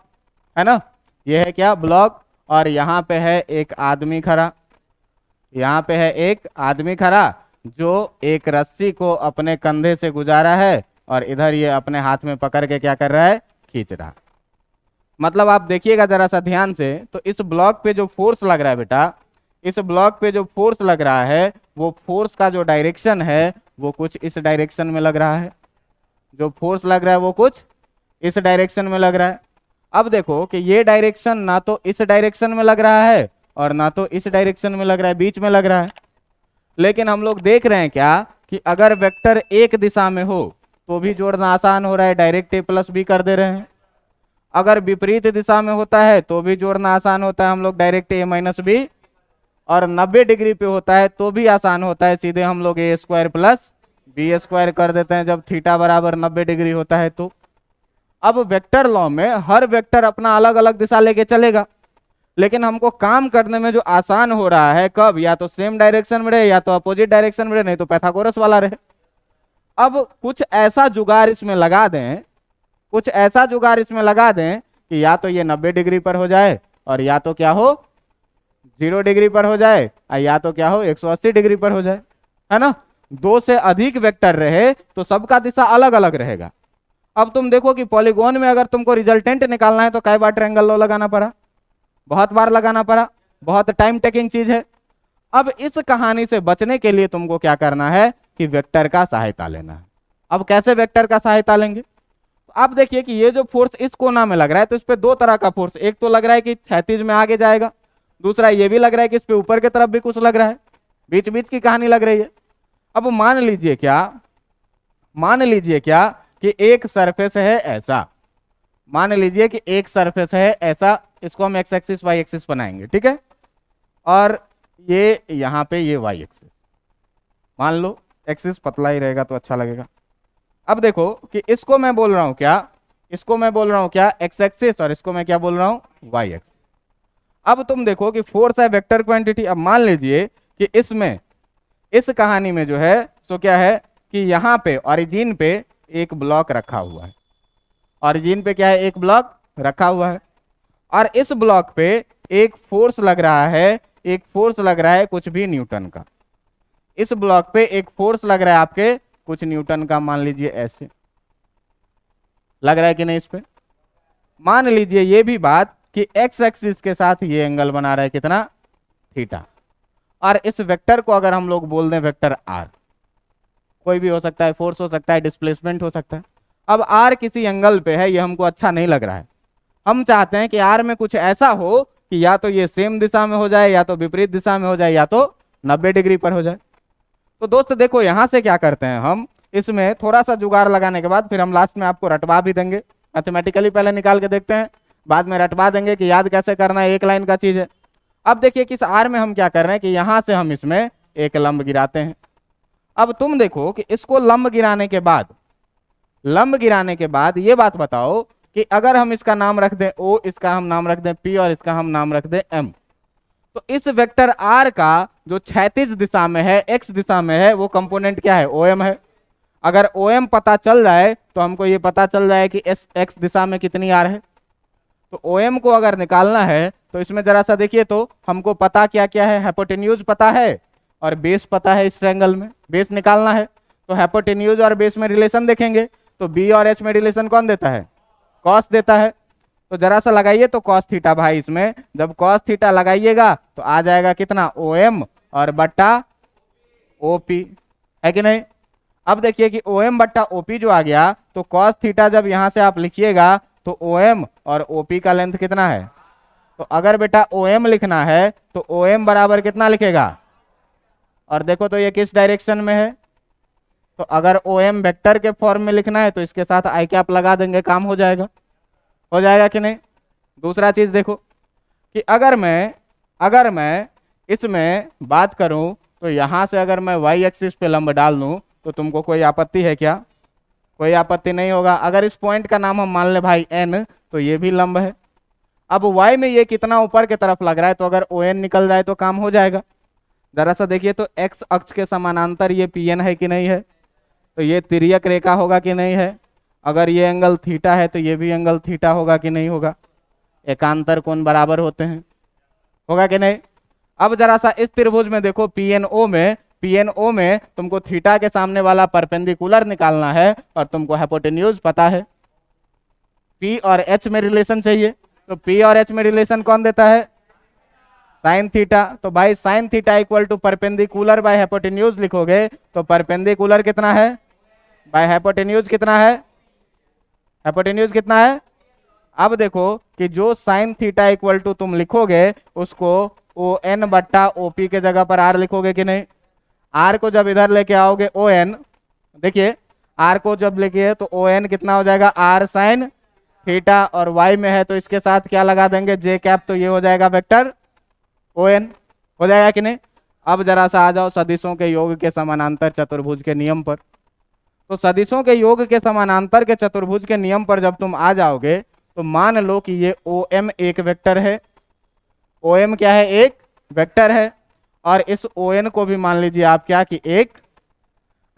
है ना, ये है क्या ब्लॉक, और यहाँ पे है एक आदमी खड़ा, जो एक रस्सी को अपने कंधे से गुजारा है और इधर ये अपने हाथ में पकड़ के क्या कर रहा है, खींच रहा। मतलब आप देखिएगा जरा सा ध्यान से, तो इस ब्लॉक पे जो फोर्स लग रहा है बेटा, इस ब्लॉक पे जो फोर्स लग रहा है, वो फोर्स का जो डायरेक्शन है वो कुछ इस डायरेक्शन में लग रहा है, जो फोर्स लग रहा है वो कुछ इस डायरेक्शन में लग रहा है। अब देखो कि ये डायरेक्शन ना तो इस डायरेक्शन में लग रहा है और ना तो इस डायरेक्शन में लग रहा है, बीच में लग रहा है। लेकिन हम लोग देख रहे हैं क्या कि अगर वेक्टर एक दिशा में हो तो भी जोड़ना आसान हो रहा है, डायरेक्ट ए प्लस बी कर दे रहे हैं। अगर विपरीत दिशा में होता है तो भी जोड़ना आसान होता है, हम लोग डायरेक्ट ए माइनस बी, और 90 डिग्री पे होता है तो भी आसान होता है, सीधे हम लोग ए स्क्वायर प्लस बी स्क्वायर कर देते हैं जब थीटा बराबर 90 डिग्री होता है। तो अब वेक्टर लॉ में हर वेक्टर अपना अलग अलग दिशा लेके चलेगा, लेकिन हमको काम करने में जो आसान हो रहा है कब, या तो सेम डायरेक्शन में रहे या तो अपोजिट डायरेक्शन में रहे, नहीं तो पाइथागोरस वाला रहे। अब कुछ ऐसा जुगाड़ इसमें लगा दें, कुछ ऐसा जुगाड़ इसमें लगा दें कि या तो ये 90 डिग्री पर हो जाए और या तो क्या हो 0 डिग्री पर हो जाए, और या तो क्या हो 180 डिग्री पर हो जाए, है ना। दो से अधिक वेक्टर रहे तो सबका दिशा अलग अलग रहेगा। अब तुम देखो कि पॉलीगॉन में अगर तुमको रिजल्टेंट निकालना है तो कई बार ट्रायंगल लॉ लगाना पड़ा, बहुत बार लगाना पड़ा, बहुत टाइम टेकिंग चीज है। अब इस कहानी से बचने के लिए तुमको क्या करना है कि वेक्टर का सहायता लेना है। अब कैसे वेक्टर का सहायता लेंगे? तो आप देखिए कि ये जो फोर्स इस कोना में लग रहा है तो इस पे दो तरह का फोर्स, एक तो लग रहा है कि क्षैतिज में आगे जाएगा, दूसरा ये भी लग रहा है कि इस पे ऊपर की तरफ भी कुछ लग रहा है, बीच बीच की कहानी लग रही है। अब मान लीजिए क्या कि एक सरफेस है ऐसा, मान लीजिए कि एक सरफेस है ऐसा, इसको हम एक्स एक्सिस वाई एक्सिस बनाएंगे, ठीक है, और ये यहाँ पे ये वाई एक्सिस, मान लो एक्सिस पतला ही रहेगा तो अच्छा लगेगा। अब देखो कि इसको मैं बोल रहा हूं क्या, इसको मैं बोल रहा हूं क्या एक्स एक्सिस, और इसको मैं क्या बोल रहा हूं वाई एक्सिस। अब तुम देखो कि फोर्स है वेक्टर क्वांटिटी। अब मान लीजिए कि इसमें इस कहानी में जो है सो क्या है कि यहाँ पे ओरिजिन पे एक ब्लॉक रखा हुआ है, ओरिजिन पे क्या है एक ब्लॉक रखा हुआ है, और इस ब्लॉक पे एक फोर्स लग रहा है, एक फोर्स लग रहा है कुछ भी न्यूटन का, इस ब्लॉक पे एक फोर्स लग रहा है आपके कुछ न्यूटन का, मान लीजिए ऐसे लग रहा है कि नहीं। इस पे मान लीजिए ये भी बात कि एक्स एक्सिस के साथ ये एंगल बना रहा है कितना, थीटा, और इस वेक्टर को अगर हम लोग बोल दें वेक्टर आर, कोई भी हो सकता है, फोर्स हो सकता है, डिस्प्लेसमेंट हो सकता है। अब आर किसी एंगल पे है, ये हमको अच्छा नहीं लग रहा है, हम चाहते हैं कि आर में कुछ ऐसा हो कि या तो ये सेम दिशा में हो जाए, या तो विपरीत दिशा में हो जाए, या तो 90 डिग्री पर हो जाए। तो दोस्त देखो यहां से क्या करते हैं हम, इसमें थोड़ा सा जुगाड़ लगाने के बाद फिर हम लास्ट में आपको रटवा भी देंगे, मैथमेटिकली पहले निकाल के देखते हैं, बाद में रटवा देंगे कि याद कैसे करना है, एक लाइन का चीज है। अब देखिए कि इस आर में हम क्या कर रहे हैं कि यहां से हम इसमें एक लंब गिराते हैं। अब तुम देखो कि इसको लंब गिराने के बाद ये बात बताओ कि अगर हम इसका नाम रख दें ओ, इसका हम नाम रख दें पी, और इसका हम नाम रख दें एम, तो इस वेक्टर आर का जो क्षैतिज दिशा में है, एक्स दिशा में है, वो कंपोनेंट क्या है, ओ एम है। अगर ओ एम पता चल जाए तो हमको ये पता चल जाए कि एस एक्स दिशा में कितनी आर है। तो ओ एम को अगर निकालना है तो इसमें जरा सा देखिए तो हमको पता क्या क्या है, हाइपोटेन्यूज पता है और बेस पता है। इस ट्रायंगल में बेस निकालना है तो हाइपोटेन्यूज और बेस में रिलेशन देखेंगे, तो बी और एच में रिलेशन कौन देता है, कॉस देता है। तो जरा सा लगाइए तो कॉस थीटा भाई, इसमें जब कॉस थीटा लगाइएगा तो आ जाएगा कितना, ओ एम और बट्टा ओ पी, है कि नहीं। अब देखिए कि ओ एम बट्टा ओ पी जो आ गया, तो कॉस थीटा जब यहां से आप लिखिएगा तो ओ एम और ओ पी का लेंथ कितना है, तो अगर बेटा ओ एम लिखना है तो ओ एम बराबर कितना लिखेगा, और देखो तो ये किस डायरेक्शन में है, तो अगर ओ एम वेक्टर के फॉर्म में लिखना है तो इसके साथ आई कैप लगा देंगे, काम हो जाएगा कि नहीं। दूसरा चीज देखो कि अगर मैं इसमें बात करूं तो यहां से अगर मैं वाई एक्सिस पे लंब डाल दूं तो तुमको कोई आपत्ति है क्या, कोई आपत्ति नहीं होगा। अगर इस पॉइंट का नाम हम मान ले भाई एन, तो ये भी लंब है। अब वाई में ये कितना ऊपर की तरफ लग रहा है, तो अगर ओ एन निकल जाए तो काम हो जाएगा। जरा सा देखिए तो एक्स अक्ष के समानांतर ये पी एन है कि नहीं है, तो ये तिर्यक रेखा होगा कि नहीं है। अगर ये एंगल थीटा है तो ये भी एंगल थीटा होगा कि नहीं होगा, एकांतर कोण बराबर होते हैं, होगा कि नहीं। अब जरा सा इस त्रिभुज में देखो पीएनओ में तुमको थीटा के सामने वाला परपेंडिकुलर निकालना है और तुमको हाइपोटेन्यूज पता है, पी और एच में रिलेशन चाहिए, तो पी और एच में रिलेशन कौन देता है, साइन थीटा। तो भाई sine theta equal to perpendicular by hypotenuse लिखोगे तो परपेंडिकुलर कितना है बाय हाइपोटेन्यूज कितना है, हाइपोटेन्यूज कितना है। अब देखो कि जो साइन थीटा इक्वल टू तुम लिखोगे उसको ओ एन बट्टा ओ पी के जगह पर आर लिखोगे कि नहीं। आर को जब इधर लेके आओगे ओ एन, देखिए आर को जब लेके तो ओ एन कितना हो जाएगा, आर साइन थीटा, और वाई में है तो इसके साथ क्या लगा देंगे, जे कैप, तो ये हो जाएगा वेक्टर ओ एन, हो जाएगा कि नहीं। अब जरा सा आ जाओ सदिशों के योग के समानांतर चतुर्भुज के नियम पर। तो सदिशों के योग के समानांतर के चतुर्भुज के नियम पर जब तुम आ जाओगे तो मान लो कि ये ओ एम एक वेक्टर है, ओ एम क्या है, एक वेक्टर है, और इस ओ एन को भी मान लीजिए आप क्या कि एक,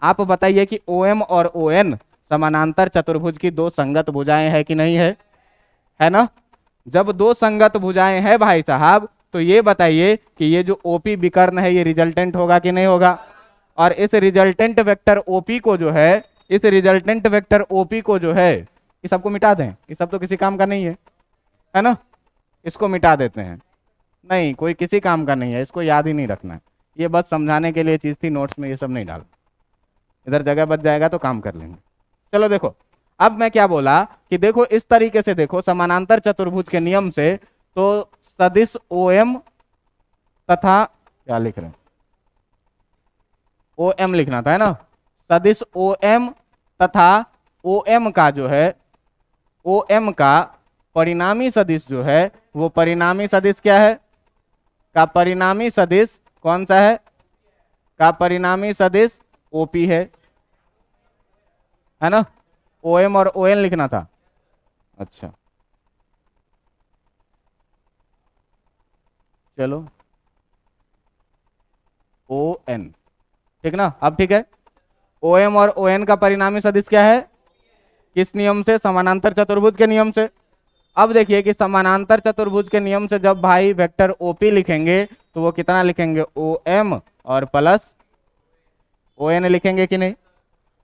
आप बताइए कि ओ एम और ओ एन समानांतर चतुर्भुज की दो संगत भुजाएं है कि नहीं है ना। जब दो संगत भुजाएं हैं भाई साहब, तो ये बताइए कि ये जो ओपी विकर्ण है ये रिजल्टेंट होगा कि नहीं होगा। और इस रिजल्टेंट वेक्टर ओपी को जो है, इस रिजल्टेंट वेक्टर ओपी को जो है, इस सबको मिटा दें, ये सब तो किसी काम का नहीं है ना, इसको मिटा देते हैं। नहीं, कोई किसी काम का नहीं है, इसको याद ही नहीं रखना है, ये बस समझाने के लिए चीज थी, नोट्स में ये सब नहीं डाल, इधर जगह बच जाएगा तो काम कर लेंगे। चलो देखो, अब मैं क्या बोला कि देखो इस तरीके से देखो समानांतर चतुर्भुज के नियम से, तो सदिश ओ एम तथा क्या लिख रहे हैं, ओ एम लिखना था है ना, सदिश ओ एम तथा ओ एम का जो है, ओ एम का परिणामी सदिश जो है, वो परिणामी सदिश क्या है, का परिणामी सदिश कौन सा है, का परिणामी सदिश ओपी है ना। ओ एम और ओ एन लिखना था। अच्छा चलो, ओ एन, ठीक ना, अब ठीक है। ओ एम और ओ एन का परिणामी सदिश क्या है, किस नियम से, समानांतर चतुर्भुज के नियम से। अब देखिए कि समानांतर चतुर्भुज के नियम से जब भाई वेक्टर ओपी लिखेंगे तो वो कितना लिखेंगे, ओ एम और प्लस ओ एन लिखेंगे कि नहीं।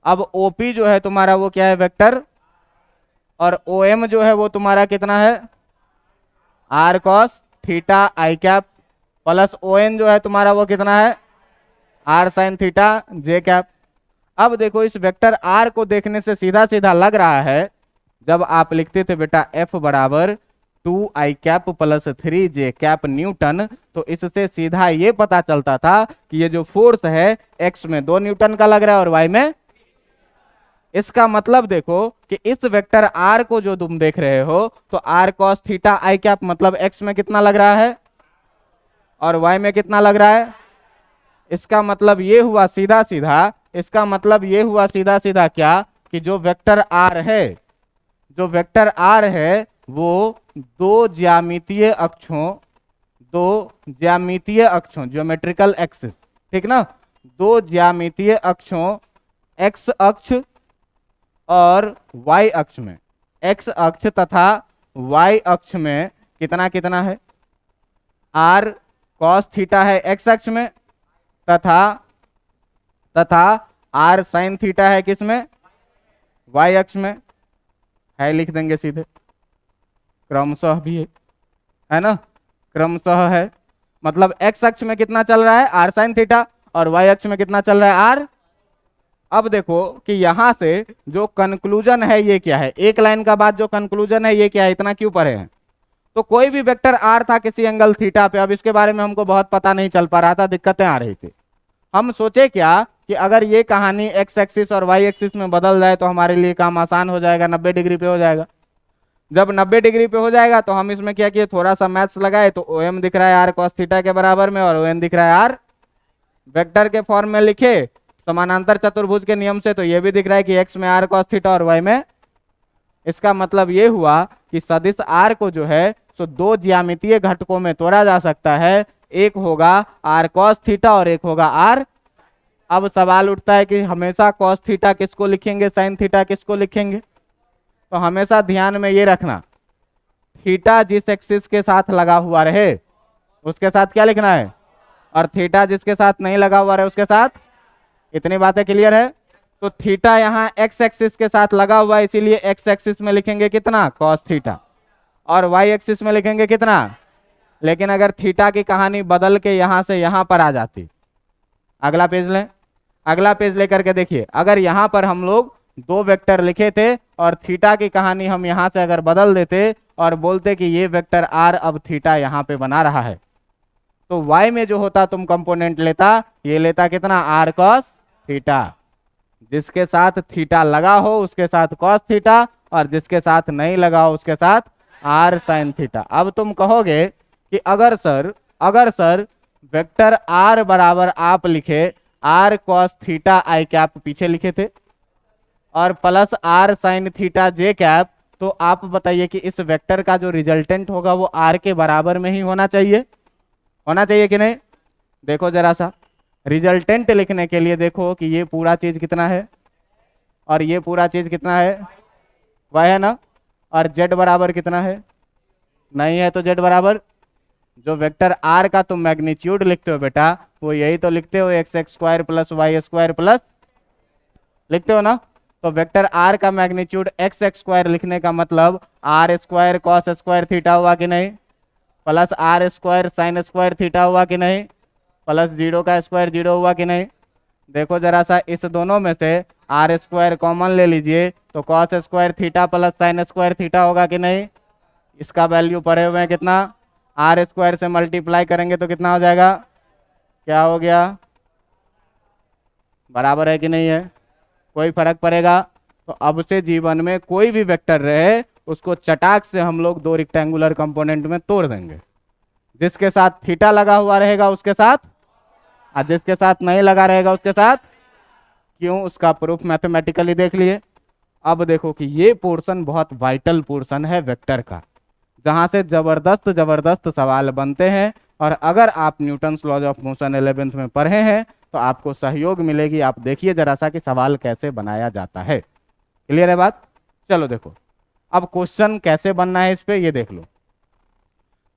अब ओपी जो है तुम्हारा वो क्या है, वेक्टर, और ओ एम जो है वो तुम्हारा कितना है, R cos theta I cap, plus O N जो है तुम्हारा वो कितना है, R sine theta J cap. अब देखो इस वेक्टर आर को देखने से सीधा सीधा लग रहा है, जब आप लिखते थे बेटा एफ बराबर 2 आई कैप प्लस 3 जे कैप न्यूटन, तो इससे सीधा ये पता चलता था कि ये जो फोर्स है एक्स में 2 न्यूटन का लग रहा है और वाई में। इसका मतलब देखो कि इस वेक्टर आर को जो तुम देख रहे हो, तो R cos theta I cap मतलब एक्स में कितना लग रहा है और वाई में कितना लग रहा है। इसका मतलब ये हुआ सीधा सीधा, इसका मतलब ये हुआ सीधा सीधा क्या, कि जो वेक्टर आर है, जो वेक्टर आर है वो दो ज्यामितीय अक्षों ज्योमेट्रिकल एक्सिस, ठीक ना, दो ज्यामितीय अक्षों एक्स अक्ष और वाई अक्ष में, एक्स अक्ष तथा वाई अक्ष में कितना कितना है, आर कॉस थीटा है एक्स अक्ष में, तथा आर साइन थीटा है किसमें, वाई अक्ष में है, लिख देंगे सीधे, क्रमशः भी है ना, क्रमशः है, मतलब एक्स अक्ष में कितना चल रहा है, आर साइन थीटा, और वाई अक्ष में कितना चल रहा है, आर। अब देखो कि यहां से जो कंक्लूजन है ये क्या है, एक लाइन का बाद जो कंक्लूजन है ये क्या है, इतना क्यों पढ़े हैं। तो कोई भी वेक्टर आर था किसी एंगल थीटा पे, अब इसके बारे में हमको बहुत पता नहीं चल पा रहा था, दिक्कतें आ रही थी। हम सोचे क्या कि अगर ये कहानी एक्स एक्सिस और वाई एक्सिस में बदल जाए तो हमारे लिए काम आसान हो जाएगा, 90 डिग्री पे हो जाएगा। जब 90 डिग्री पे हो जाएगा तो हम इसमें क्या किए, थोड़ा सा मैथ्स लगाए, तो ओ एम दिख रहा है आर कॉस थीटा के बराबर में और ओ एन दिख रहा है आर, वेक्टर के फॉर्म में लिखे समानांतर चतुर्भुज के नियम से, तो ये भी दिख रहा है कि एक्स में आर कॉस थीटा और वाई में। इसका मतलब ये हुआ कि सदिश आर को जो है सो दो ज्यामितीय घटकों में तोड़ा जा सकता है, एक होगा आर कॉस थीटा और एक होगा आर। अब सवाल उठता है कि हमेशा कॉस थीटा किसको लिखेंगे, साइन थीटा किसको लिखेंगे, तो हमेशा ध्यान में ये रखना, थीटा जिस एक्सिस के साथ लगा हुआ रहे उसके साथ क्या लिखना है, और थीटा जिसके साथ नहीं लगा हुआ रहे उसके साथ। इतनी बातें क्लियर है। तो थीटा यहाँ एक्स एक्सिस के साथ लगा हुआ है, इसीलिए एक्स एक्सिस में लिखेंगे कितना, कॉस थीटा, और वाई एक्सिस में लिखेंगे कितना। लेकिन अगर थीटा की कहानी बदल के यहां से यहां पर आ जाती, अगला पेज लें, अगला पेज लेकर के देखिए, अगर यहां पर हम लोग दो वेक्टर लिखे थे और थीटा की कहानी हम यहां से अगर बदल देते और बोलते कि ये वेक्टर आर अब थीटा यहां पे बना रहा है, तो y में जो होता तुम कंपोनेंट लेता, ये लेता कितना, आर कॉस थीटा, जिसके साथ थीटा लगा हो उसके साथ कॉस थीटा और जिसके साथ नहीं लगा हो उसके साथ आर साइन थीटा। अब तुम कहोगे कि अगर सर वेक्टर आर बराबर आप लिखे R cos theta I cap पीछे लिखे थे और plus R sine theta J cap, तो आप बताइए कि इस वेक्टर का जो रिजल्टेंट होगा वो आर के बराबर में ही होना चाहिए कि नहीं। देखो जरा सा, रिजल्टेंट लिखने के लिए देखो कि ये पूरा चीज कितना है और ये पूरा चीज कितना है, वह है ना। और जेड बराबर कितना है, नहीं है तो जेड बराबर, जो वेक्टर आर का तुम मैग्नीट्यूड लिखते हो बेटा वो यही तो लिखते हो, X X square plus Y square plus, लिखते हो ना। तो वेक्टर आर का मैग्नीट्यूड एक्स एक्स स्क्वायर लिखने का मतलब R square cos square theta हुआ कि नहीं, plus R square sine square theta हुआ कि नहीं, प्लस जीरो का स्क्वायर जीरो हुआ कि नहीं। देखो जरा सा, इस दोनों में से आर स्क्वायर कॉमन ले लीजिए तो cos square theta plus sign square theta होगा कि नहीं। इसका वैल्यू पढ़े हुए हैं कितना, आर स्क्वायर से मल्टीप्लाई करेंगे तो कितना हो जाएगा, क्या हो गया, बराबर है कि नहीं है, कोई फर्क पड़ेगा। तो अब से जीवन में कोई भी वेक्टर रहे उसको चटाक से हम लोग दो रेक्टेंगुलर कंपोनेंट में तोड़ देंगे, जिसके साथ थीटा लगा हुआ रहेगा उसके साथ, और जिसके साथ नहीं लगा रहेगा उसके साथ। क्यों, उसका प्रूफ मैथमेटिकली देख लिए। अब देखो कि ये पोर्शन बहुत वाइटल पोर्शन है वेक्टर का, जहां से जबरदस्त जबरदस्त सवाल बनते हैं। और अगर आप Newton's laws of motion 11th में पढ़े हैं तो आपको सहयोग मिलेगी। आप देखिए जरा सा कि सवाल कैसे बनाया जाता है। क्लियर है बात। चलो देखो अब क्वेश्चन कैसे बनना है इस पे ये देख लो।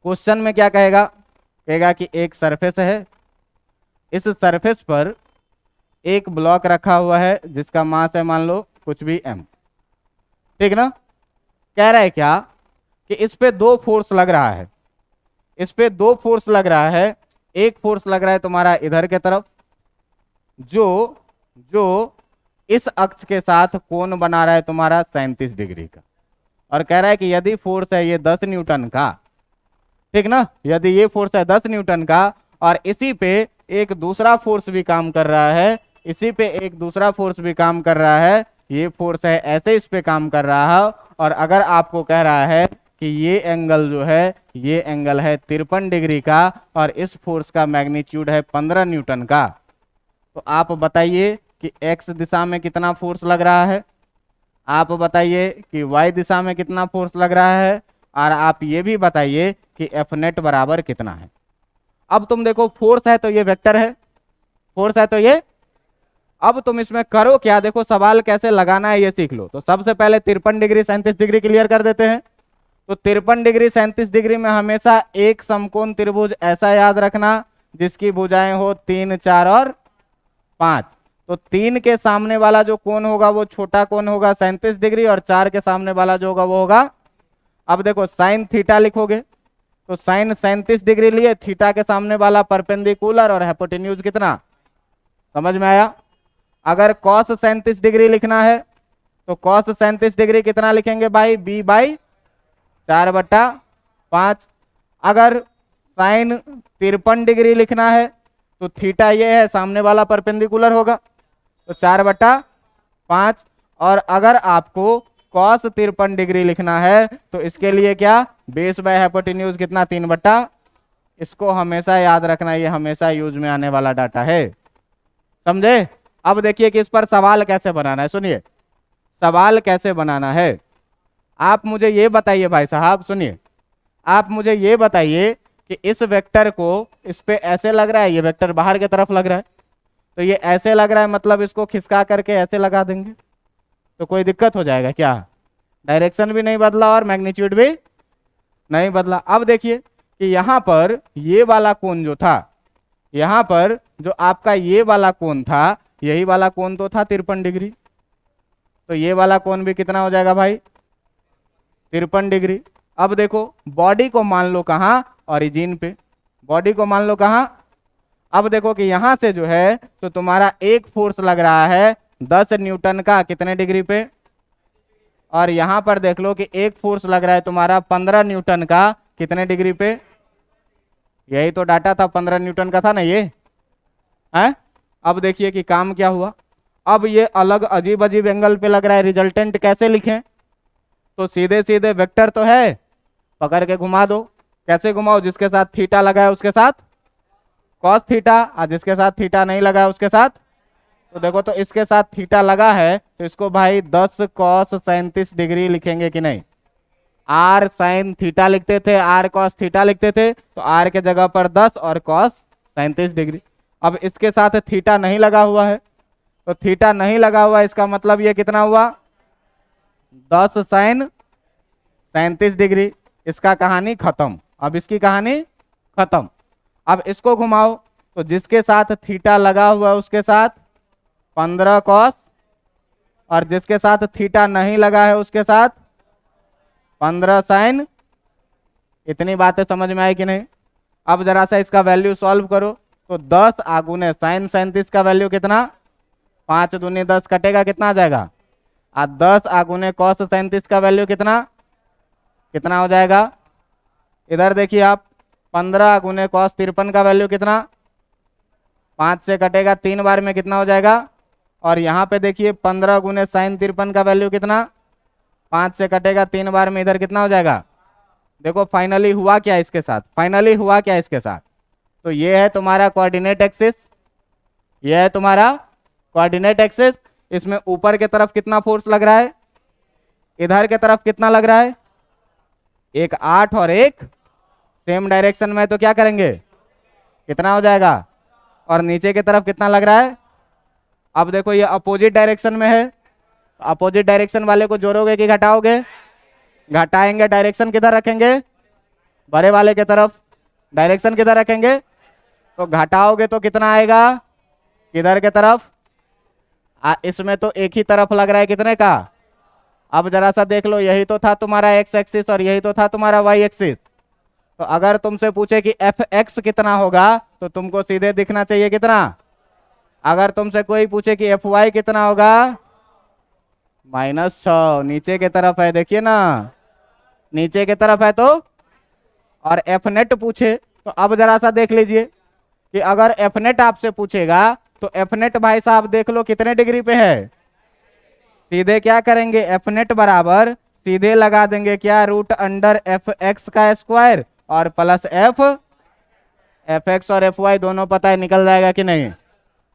क्वेश्चन में क्या कहेगा, कहेगा कि एक सरफेस है, इस सरफेस पर एक ब्लॉक रखा हुआ है जिसका मास है मान लो कुछ भी m, ठीक ना। कह रहा है क्या कि इस पे दो फोर्स लग रहा है, इस पे दो फोर्स लग रहा है। एक फोर्स लग रहा है तुम्हारा इधर के तरफ जो जो इस अक्ष के साथ कोण बना रहा है तुम्हारा 37 डिग्री का, और कह रहा है कि यदि फोर्स है ये 10 न्यूटन का, ठीक ना, यदि ये फोर्स है 10 न्यूटन का और इसी पे एक दूसरा फोर्स भी काम कर रहा है, इसी पे एक दूसरा फोर्स भी काम कर रहा है, ये फोर्स है ऐसे इस पे काम कर रहा है, और अगर आपको कह रहा है कि ये एंगल जो है ये एंगल है 53 डिग्री का और इस फोर्स का मैग्नीट्यूड है 15 न्यूटन का, तो आप बताइए कि एक्स दिशा में कितना फोर्स लग रहा है, आप बताइए कि वाई दिशा में कितना फोर्स लग रहा है, और आप ये भी बताइए कि एफ नेट बराबर कितना है। अब तुम देखो फोर्स है तो ये वेक्टर है, फोर्स है तो ये, अब तुम इसमें करो क्या, देखो सवाल कैसे लगाना है ये सीख लो। तो सबसे पहले 53 डिग्री 37 डिग्री क्लियर कर देते हैं। तो 53 डिग्री 37 डिग्री में हमेशा एक समकोण त्रिभुज ऐसा याद रखना जिसकी भुजाएं हो 3 4 और 5। तो 3 के सामने वाला जो कोण होगा वो छोटा कोण होगा 37 डिग्री, और 4 के सामने वाला जो होगा वो होगा, अब देखो साइन थीटा लिखोगे तो साइन 37 डिग्री लिए, थीटा के सामने वाला परपेंडिकुलर और हाइपोटेन्यूज कितना, समझ में आया। अगर कॉस 37 डिग्री लिखना है तो कॉस 37 डिग्री कितना लिखेंगे भाई, b बाई 4/5। अगर साइन 53 डिग्री लिखना है तो थीटा ये है, सामने वाला परपेंडिकुलर होगा तो 4/5। और अगर आपको कॉस 53 डिग्री लिखना है तो इसके लिए क्या, बेस बाय हाइपोटेन्यूज कितना 3/। इसको हमेशा याद रखना, ये हमेशा यूज में आने वाला डाटा है, समझे। अब देखिए कि इस पर सवाल कैसे बनाना है, सुनिए सवाल कैसे बनाना है। आप मुझे ये बताइए भाई साहब, सुनिए आप मुझे ये बताइए कि इस वेक्टर को इस पे ऐसे लग रहा है, ये वेक्टर बाहर की तरफ लग रहा है, तो ये ऐसे लग रहा है मतलब इसको खिसका करके ऐसे लगा देंगे तो कोई दिक्कत हो जाएगा क्या, डायरेक्शन भी नहीं बदला और मैग्नीट्यूड भी नहीं बदला। अब देखिए कि यहाँ पर ये वाला कोण जो था, यहाँ पर जो आपका ये वाला कोण था, यही वाला कोण तो था 53 डिग्री, तो ये वाला कोण भी कितना हो जाएगा भाई 53 डिग्री। अब देखो बॉडी को मान लो कहाँ, ओरिजिन पे, बॉडी को मान लो कहाँ। अब देखो कि यहां से जो है तो तुम्हारा एक फोर्स लग रहा है 10 न्यूटन का कितने डिग्री पे, और यहां पर देख लो कि एक फोर्स लग रहा है तुम्हारा 15 न्यूटन का कितने डिग्री पे, यही तो डाटा था 15 न्यूटन का था ना ये है। अब देखिए कि काम क्या हुआ, अब ये अलग अजीब अजीब एंगल पे लग रहा है, रिजल्टेंट कैसे लिखें, तो सीधे सीधे वेक्टर तो है, पकड़ के घुमा दो, कैसे घुमाओ, जिसके साथ थीटा लगा है उसके साथ कॉस थीटा, और जिसके साथ थीटा नहीं लगा है उसके साथ, तो देखो तो इसके साथ थीटा लगा है तो इसको भाई 10 कॉस 37 डिग्री लिखेंगे कि नहीं, आर साइन थीटा लिखते थे, आर कॉस थीटा लिखते थे, तो आर के जगह पर 10 और कॉस 37 डिग्री। अब इसके साथ थीटा नहीं लगा हुआ है, तो थीटा नहीं लगा हुआ, इसका मतलब ये कितना हुआ, 10 साइन 37 डिग्री। इसका कहानी खत्म। अब इसकी कहानी खत्म। अब इसको घुमाओ, तो जिसके साथ थीटा लगा हुआ है उसके साथ 15 कॉस, और जिसके साथ थीटा नहीं लगा है उसके साथ 15 साइन। इतनी बातें समझ में आई कि नहीं? अब जरा सा इसका वैल्यू सॉल्व करो, तो 10 आगुने साइन 37 का वैल्यू कितना, 5 दूनी 10 कटेगा, कितना आ जाएगा, 10 आगुने कॉस 37 का वैल्यू कितना, कितना हो जाएगा, इधर देखिए आप, 15 गुने कॉस 53 का वैल्यू कितना, 5 से कटेगा 3 बार में कितना हो जाएगा, और यहाँ पे देखिए 15 गुने साइन 53 का वैल्यू कितना, 5 से कटेगा 3 बार में, इधर कितना हो जाएगा। देखो फाइनली हुआ क्या इसके साथ, फाइनली हुआ क्या इसके साथ, तो ये है तुम्हारा कोऑर्डिनेट एक्सिस, ये है तुम्हारा कोऑर्डिनेट एक्सिस। इसमें ऊपर के तरफ कितना फोर्स लग रहा है, इधर के तरफ कितना लग रहा है, एक 8 और एक सेम डायरेक्शन में, तो क्या करेंगे, कितना हो जाएगा, और नीचे की तरफ कितना लग रहा है। अब देखो ये अपोजिट डायरेक्शन में है, अपोजिट डायरेक्शन वाले को जोड़ोगे कि घटाओगे, घटाएंगे, डायरेक्शन किधर रखेंगे, बड़े वाले की तरफ, डायरेक्शन किधर रखेंगे, तो घटाओगे तो कितना आएगा, किधर के तरफ, इसमें तो एक ही तरफ लग रहा है, कितने का। अब जरा सा देख लो, यही तो था तुम्हारा एक्स एक्सिस और यही तो था तुम्हारा वाई एक्सिस। तो अगर तुमसे पूछे कि एफ एक्स कितना होगा, तो तुमको सीधे दिखना चाहिए कितना। अगर तुमसे कोई पूछे कि एफ वाई कितना होगा, -6, नीचे की तरफ है, देखिए ना, नीचे की तरफ है। तो और एफ नेट पूछे, तो अब जरा सा देख लीजिए कि अगर एफ नेट आपसे पूछेगा, तो एफ नेट भाई साहब देख लो कितने डिग्री पे है, सीधे क्या करेंगे, एफ नेट बराबर सीधे लगा देंगे क्या, √f(x) का स्क्वायर और प्लस f(x) और fy दोनों पता है, निकल जाएगा कि नहीं।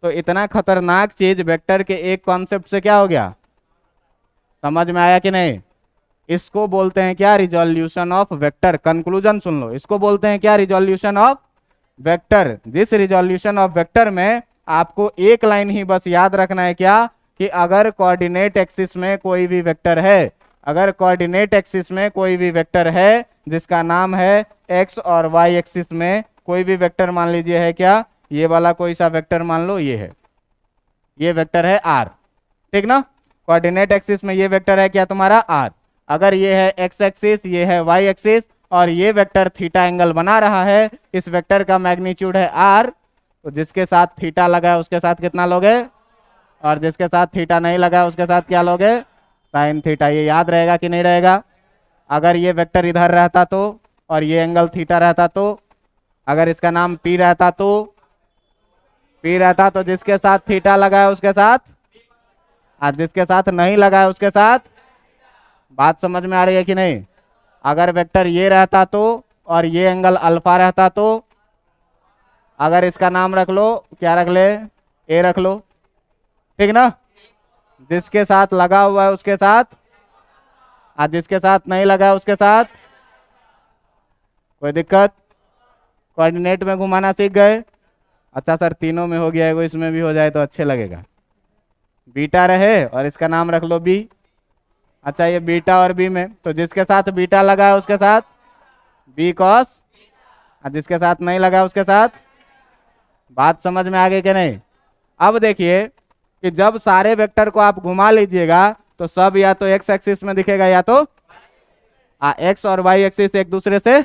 तो इतना खतरनाक चीज वेक्टर के एक कॉन्सेप्ट से क्या हो गया, समझ में आया कि नहीं। इसको बोलते हैं क्या, रिजोल्यूशन ऑफ वेक्टर। कंक्लूजन सुन लो, इसको बोलते हैं क्या, रिजोल्यूशन ऑफ वेक्टर। जिस रिजोल्यूशन ऑफ वेक्टर में आपको एक लाइन ही बस याद रखना है क्या, कि अगर कोऑर्डिनेट एक्सिस में कोई भी वेक्टर है, अगर कोऑर्डिनेट एक्सिस में कोई भी वेक्टर है जिसका नाम है एक्स, और वाई एक्सिस में कोई भी वेक्टर मान लीजिए है क्या, ये वाला कोई सा वेक्टर मान लो, ये है, ये वेक्टर है आर, ठीक ना। कोऑर्डिनेट एक्सिस में ये वेक्टर है क्या तुम्हारा आर। अगर ये है एक्स एक्सिस, ये है वाई एक्सिस, और ये वेक्टर थीटा एंगल बना रहा है, इस वेक्टर का मैग्नीट्यूड है आर, तो जिसके साथ थीटा लगा है उसके साथ कितना लोगे, और जिसके साथ थीटा नहीं लगा है उसके साथ क्या लोगे, साइन थीटा। ये याद रहेगा कि नहीं रहेगा। अगर ये वेक्टर इधर रहता तो, और ये एंगल थीटा रहता तो, अगर इसका नाम पी रहता तो, पी रहता तो जिसके साथ थीटा लगा है उसके साथ, और जिसके साथ नहीं लगा है उसके साथ। बात समझ में आ रही है कि नहीं। अगर वेक्टर ये रहता तो, और ये एंगल अल्फा रहता तो, अगर इसका नाम रख लो, क्या रख ले, ए रख लो, ठीक ना। जिसके साथ लगा हुआ है उसके साथ, और जिसके साथ नहीं लगा है उसके साथ। कोई दिक्कत, कोऑर्डिनेट में घुमाना सीख गए। अच्छा सर तीनों में हो गया है, वो इसमें भी हो जाए तो अच्छे लगेगा। बीटा रहे और इसका नाम रख लो बी। अच्छा ये बीटा और बी में, तो जिसके साथ बीटा लगा है उसके साथ बी कॉस, और जिसके साथ नहीं लगा उसके साथ। बात समझ में आ गई कि नहीं। अब देखिए कि जब सारे वेक्टर को आप घुमा लीजिएगा, तो सब या तो एक्स एक्सिस में दिखेगा, या तो एक्स और वाई एक्सिस एक दूसरे से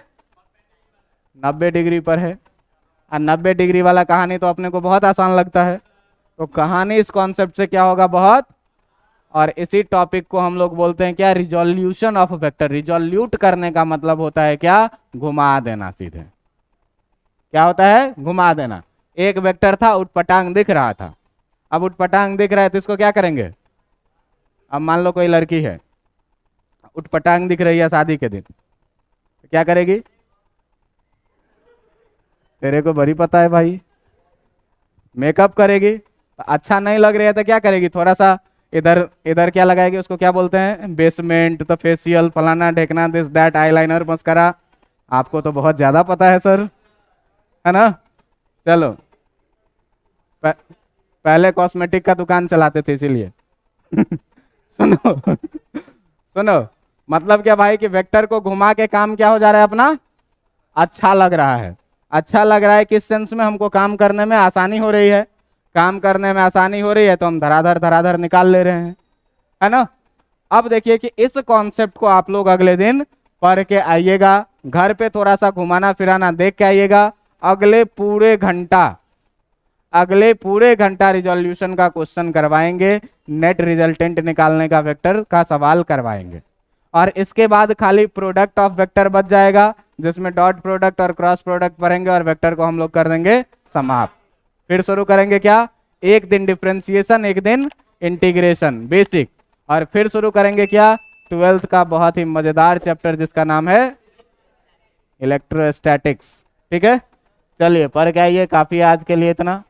90 डिग्री पर है। और 90 डिग्री वाला कहानी तो अपने को बहुत आसान लगता है, तो कहानी इस कॉन्सेप्ट से क्या होगा, बहुत। और इसी टॉपिक को हम लोग बोलते हैं क्या, रिजोल्यूशन ऑफ वेक्टर। रिजोल्यूट करने का मतलब होता है क्या, घुमा देना सीधे। क्या होता है, घुमा देना। एक वेक्टर था, उटपटांग दिख रहा था, अब उटपटांग दिख रहा है तो इसको क्या करेंगे। अब मान लो कोई लड़की है, उटपटांग दिख रही है शादी के दिन, तो क्या करेगी, तेरे को बड़ी पता है भाई, मेकअप करेगी। तो अच्छा नहीं लग रहा है तो क्या करेगी, थोड़ा सा इधर इधर क्या लगाएंगे, उसको क्या बोलते हैं, बेसमेंट, तो फेशियल, फलाना ढेकना, दिस दैट, आईलाइनर, मस्करा। आपको तो बहुत ज्यादा पता है सर, है ना। चलो, प, पहले कॉस्मेटिक का दुकान चलाते थे इसीलिए। सुनो सुनो, मतलब क्या भाई कि वेक्टर को घुमा के काम क्या हो जा रहा है अपना, अच्छा लग रहा है। अच्छा लग रहा है किस सेंस में, हमको काम करने में आसानी हो रही है। काम करने में आसानी हो रही है तो हम धराधर धराधर निकाल ले रहे हैं, है ना। अब देखिए कि इस कॉन्सेप्ट को आप लोग अगले दिन पढ़ के आइएगा, घर पे थोड़ा सा घुमाना फिराना देख के आइएगा। अगले पूरे घंटा रिजोल्यूशन का क्वेश्चन करवाएंगे, नेट रिजल्टेंट निकालने का वेक्टर का सवाल करवाएंगे। और इसके बाद खाली प्रोडक्ट ऑफ वेक्टर बच जाएगा, जिसमें डॉट प्रोडक्ट और क्रॉस प्रोडक्ट पढ़ेंगे और वेक्टर को हम लोग कर देंगे समाप्त। फिर शुरू करेंगे क्या, एक दिन डिफरेंशिएशन, एक दिन इंटीग्रेशन बेसिक, और फिर शुरू करेंगे क्या, 12th का बहुत ही मजेदार चैप्टर जिसका नाम है इलेक्ट्रोस्टैटिक्स। ठीक है, चलिए पढ़ के आइए, काफी है आज के लिए इतना।